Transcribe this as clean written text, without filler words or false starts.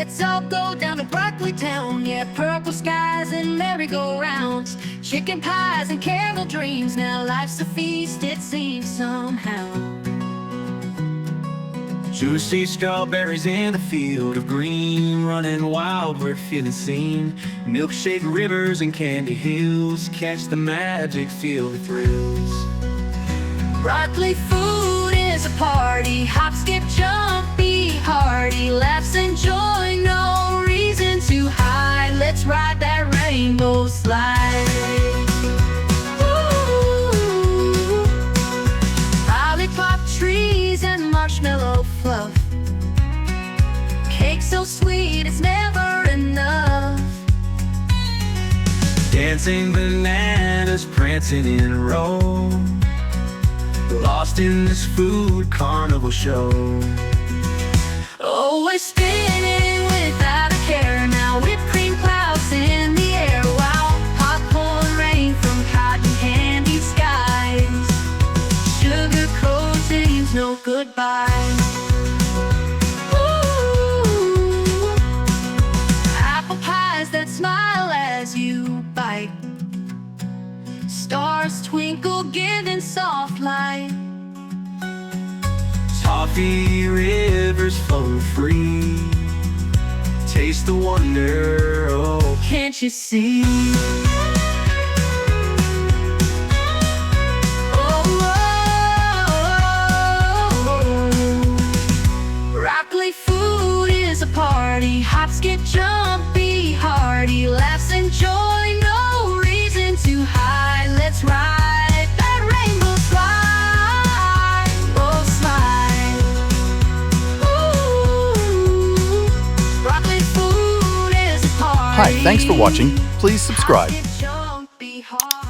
Let's all go down to Brockley town. Yeah, purple skies and merry-go-rounds, chicken pies and candle dreams. Now life's a feast, it seems somehow. Juicy strawberries in the field of green, running wild, we're feeling seen. Milkshake rivers and candy hills, catch the magic, feel the thrills. Brockley food is a party, hop, skip, jump, be hearty. Laughs and joy, no reason to hide. Let's ride that rainbow slide. Ooh. Lollipop trees and marshmallow fluff, cake so sweet it's never enough. Dancing bananas, prancing in a row, lost in this food carnival show. Always spinning without a care. Now whipped cream clouds in the air, while popcorn rain from cotton candy skies. Sugar coatings, no goodbyes. Ooh, apple pies that smile as you bite. Stars twinkle, giving soft light. Toffee rivers flowing free, taste the wonder, oh, Can't you see? Broccoli food is a party, hop, skip, jump, be hearty. Laughs and joy, no reason to hide. Let's ride that rainbow slide, oh slide. Ooh, broccoli food is a party. Hi, thanks for watching. Please subscribe. Hop, skip, jump, be hearty.